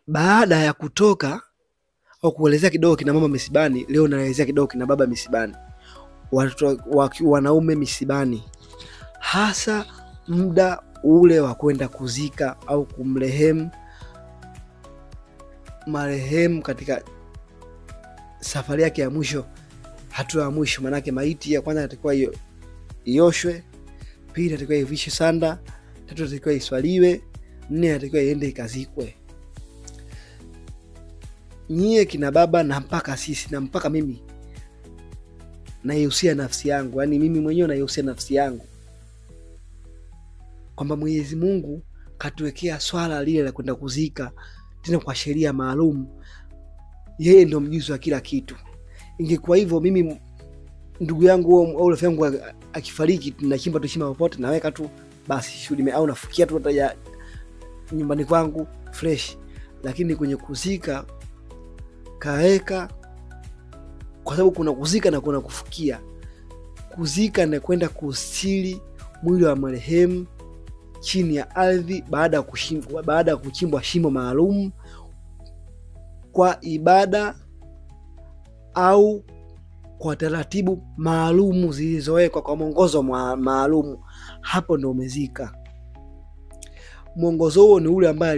Baada ya kutoka au kuelezea kidogo kina mama misibani, leo naelezea kidogo kina baba misibani, watoto wanaume misibani, hasa muda ule wa kwenda kuzika au kumrehemu marehemu katika safari yake ya mwisho, hatua ya mwisho. Manake maiti ya kwanza inatakiwa ioshwe, pili inatakiwa ivishwe sanda, tatu inatakiwa iswaliwe, nne inatakiwa iende ikazikwe. Nyie kina baba na mpaka sisi na mpaka mimi naihusia nafsi yangu, yani mimi mwenyewe naihusia nafsi yangu kwamba Mwenyezi Mungu katuwekea swala lile la kwenda kuzika, tena kwa sheria maalum. Yeye ndio mjuzi wa kila kitu. Ingekuwa hivyo, mimi ndugu yangu au rafiki yangu akifariki, tunachimba tushima popote, naweka tu basi shughuli, au nafukia tu hata nyumbani kwangu fresh. Lakini kwenye kuzika kaeka, kwa sababu kuna kuzika na kuna kufukia. Kuzika na kwenda kusili mwili wa marehemu chini ya ardhi baada ya kuchimbwa shimo maalum kwa ibada au kwa taratibu maalumu zilizowekwa kwa mwongozo maalum. Hapo ndo umezika. Mwongozo huo ni ule ambaye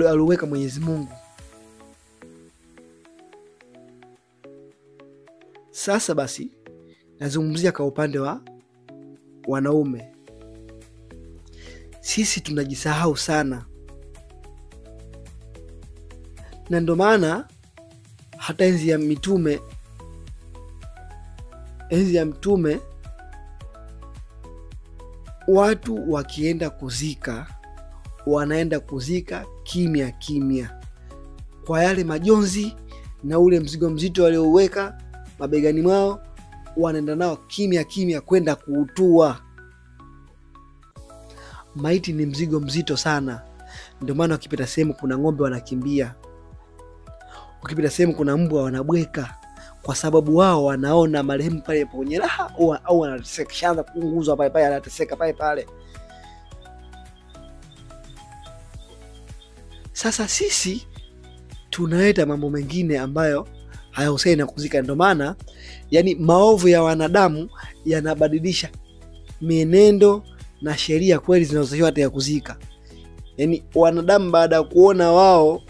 aliweka Mwenyezi Mungu. Sasa basi nazungumzia kwa upande wa wanaume. Sisi tunajisahau sana, na ndo maana hata enzi ya mtume watu wakienda kuzika, wanaenda kuzika kimya kimya, kwa yale majonzi na ule mzigo mzito waliouweka mabegani mwao, wanaenda nao kimya kimya kwenda kuutua. Maiti ni mzigo mzito sana. Ndio maana ukipita sehemu kuna ng'ombe wanakimbia, ukipita sehemu kuna mbwa wanabweka, kwa sababu wao wanaona marehemu pale kwenye raha, au anateseka, shaanza kuunguzwa pale pale, anateseka pale pale. Sasa sisi tunaleta mambo mengine ambayo hayahusiani na kuzika. Ndio maana yani maovu ya wanadamu yanabadilisha mienendo na sheria kweli zinazotakiwa hata ya kuzika. Yani wanadamu baada ya kuona wao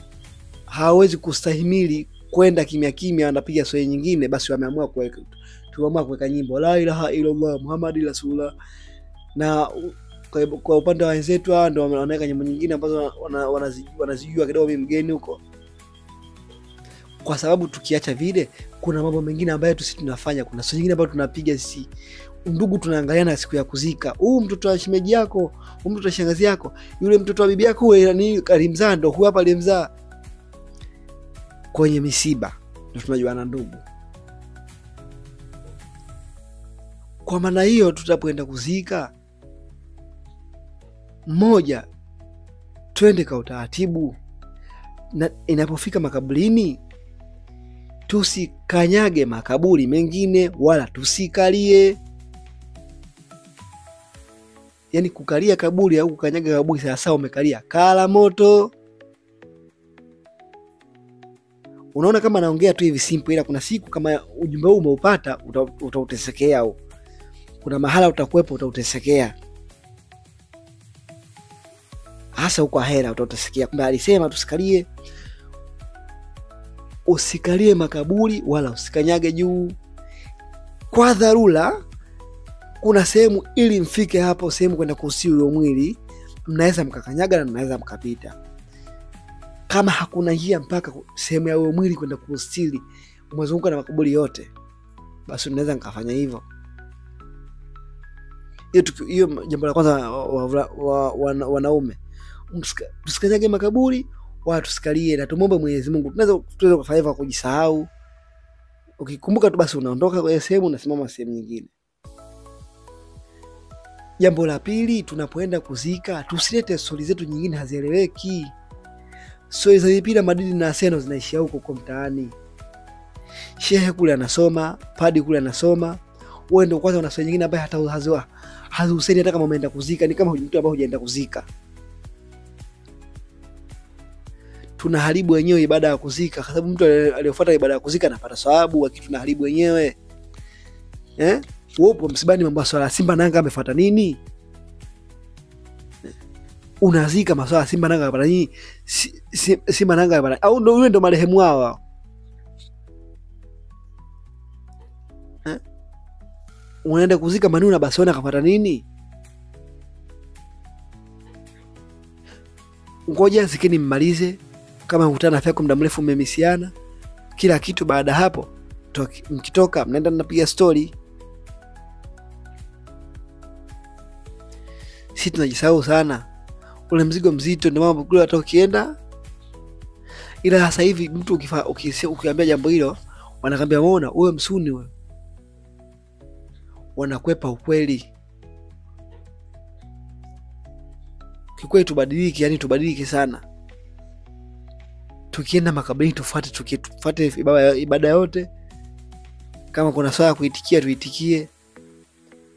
hawawezi kustahimili kwenda kimya kimya, wanapiga swali nyingine, basi wameamua kuweka nyimbo la ilaha illallah Muhammad rasulullah. Na kwa upande wa wenzetu hao ndio wanaweka nyimbo nyingine ambazo wanazijua kidogo, mimi mgeni huko. Kwa sababu tukiacha vile, kuna mambo mengine ambayo sisi tunafanya, kuna swali nyingine ambayo tunapiga sisi. Ndugu, tunaangaliana siku ya kuzika. Mtoto wa shemeji yako, mtoto wa shangazi yako, yule mtoto wa bibi yako ni alimzaa, ndo huyu hapa alimzaa. Kwenye misiba ndio tunajuana ndugu. Kwa maana hiyo, tutapoenda kuzika, mmoja, twende kwa utaratibu, na inapofika makaburini tusikanyage makaburi mengine, wala tusikalie. Yani kukalia kaburi au kukanyaga kaburi sasa umekalia kala moto. Unaona kama naongea tu hivi simple, ila kuna siku kama ujumbe huu umeupata utautesekea, au kuna mahala utakuepo utautesekea. Hasa huko ahera utautesekea. Kumbe alisema tusikalie. Usikalie makaburi wala usikanyage juu. Kwa dharura kuna sehemu, ili mfike hapo sehemu kwenda kusili ule mwili, mnaweza mkakanyaga na mnaweza mkapita. Kama hakuna njia mpaka sehemu ya ule mwili kwenda kusili, umezunguka na makaburi yote, basi mnaweza mkafanya hivyo. Hiyo jambo la kwanza wanaume. Tusikanyage makaburi wala tusikalie, na tumombe Mwenyezi Mungu. Tunaweza kufanya hivyo kujisahau. Ukikumbuka tu basi unaondoka kwa sehemu, unasimama sehemu nyingine. Jambo la pili, tunapoenda kuzika tusilete stori zetu nyingine hazieleweki. Stori za mipira, madini na aseno zinaishia huko mtaani. Shehe kule anasoma, padi kule anasoma, wewe ndio kwanza una stori nyingine ambaye hata hazihusiani hata kama umeenda kuzika. Ni kama mtu ambaye hujaenda kuzika. tunaharibu wenyewe ibada ya kuzika, kwa sababu mtu aliyofuata ibada ya kuzika anapata thawabu, lakini tunaharibu wenyewe. Upo msibani mambo swala Simba na Yanga amefuata nini? Unazika maswala Simba na Yanga amepata nini? Simba na Yanga amepata, au ndio yule ndo marehemu wao? Unaenda kuzika Manu na Barcelona akapata nini? Ngoja zikeni mmalize, kama mkutana afya kwa muda mrefu mmemisiana kila kitu. Baada hapo mkitoka mnaenda mnapiga story. Sisi tunajisahau sana, ule mzigo mzito ndio mambo kule hata ukienda. Ila sasa hivi mtu ukiambia jambo hilo wanakwambia muona wewe msuni wewe, wanakwepa ukweli. Kikweli tubadilike, yani tubadilike sana. Tukienda makaburini tufuate ibada yote. Kama kuna swala kuitikia tuitikie.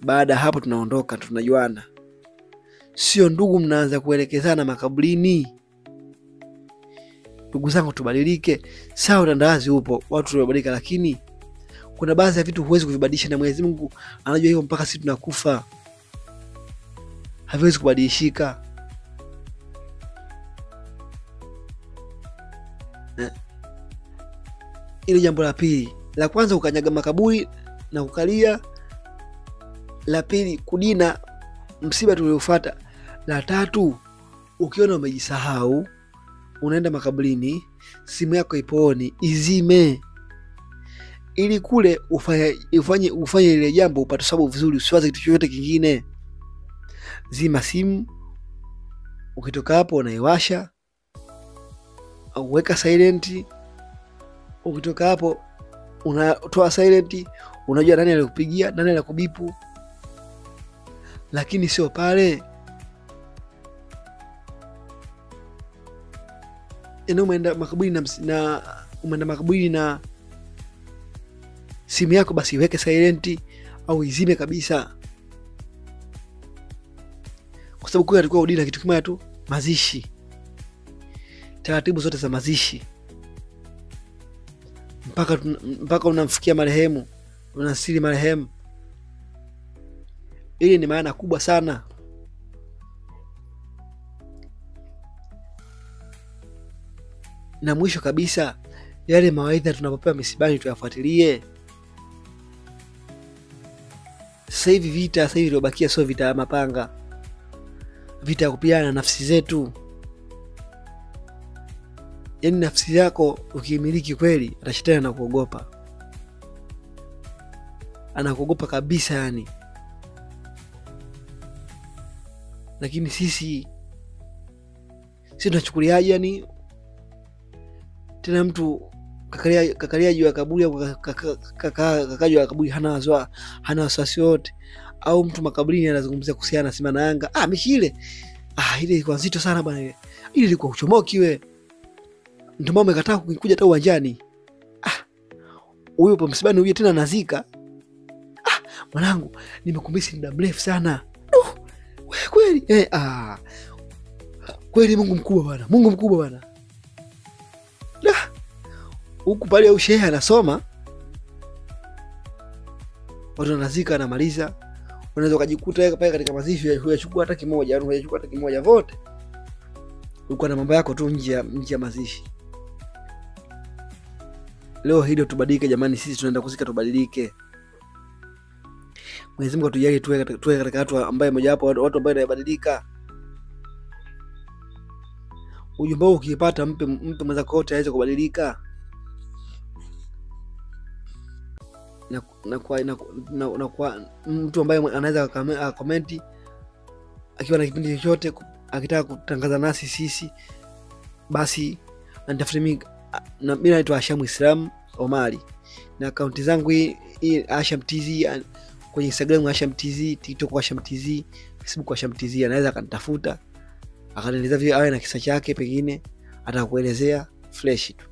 Baada hapo tunaondoka, tunajuana. Sio ndugu mnaanza kuelekezana makaburini. Ndugu zangu tubadilike. Sawa utandawazi upo, watu wabadilika, lakini kuna baadhi ya vitu huwezi kuvibadilisha, na Mwenyezi Mungu anajua hivyo mpaka sisi tunakufa. Haviwezi kubadilishika. Ile jambo la pili. La kwanza ukanyaga makaburi na kukalia. La pili kudina msiba tuliofuata. La tatu ukiona umejisahau unaenda makaburini, simu yako ipooni, izime. Ili kule ufanye ile jambo upate sababu vizuri, usiwaze kitu chochote kingine. Zima simu. Ukitoka hapo unaiwasha au weka silent. Ukitoka hapo unatoa silent, unajua nani alikupigia, nani alikubipu. Lakini sio pale umeenda makaburi na simu yako, basi weke silent au izime kabisa. Kwa sababu kwa alikuwa udina kitu kimoja tu, mazishi. Taratibu zote za mazishi mpaka unamfikia marehemu, unasiri marehemu. Hili ni maana kubwa sana. Na mwisho kabisa, yale mawaidha tunapopewa misibani tuyafuatilie. Sasa hivi iliyobakia sio vita ya mapanga, vita ya kupigana nafsi zetu. Yaani nafsi yako ukimiliki kweli, hata shetani anakuogopa. Anakuogopa kabisa yani. Lakini sisi tunachukuliaje yani? Tena mtu kakalia juu ya kaburi au kaka juu ya kaburi hana wasiwasi wote. Au mtu makaburini anazungumzia kuhusiana na Simba na Yanga. Mechi ile. Ile ilikuwa nzito sana bwana ile. Ile ilikuwa uchomoki wewe. Ndio mama amekataa kuja hata uwanjani. Huyo hapo msibani huyo tena nazika. Mwanangu nimekumbisi muda mrefu sana. Wewe kweli? Kweli Mungu mkubwa bwana. Mungu mkubwa bwana. Huku pale au shehe anasoma, watu wanazika anamaliza, unaweza kujikuta pale katika mazishi huyachukua hata kimoja, au huyachukua hata kimoja vote. Uko na mambo yako tu nje ya mazishi. Leo hilo tubadilike jamani, sisi tunaenda kuzika tubadilike. Mwenyezi Mungu atujalie tuwe katika watu ambaye mmoja wapo watu ambao wanabadilika. Ujumbe huu ukipata mpe mwenzako wote aweze kubadilika. Na kwa mtu ambaye anaweza comment akiwa na kipindi chochote akitaka kutangaza nasi sisi, basi anitafute mimi. Na mimi naitwa Hasham Islam Omari, na account zangu hii Hasham TZ, kwenye Instagram Hasham TZ, TikTok Hasham TZ, Facebook Hasham TZ. Anaweza akanitafuta akanieleza vile awe na kisa chake, pengine atakuelezea fresh tu.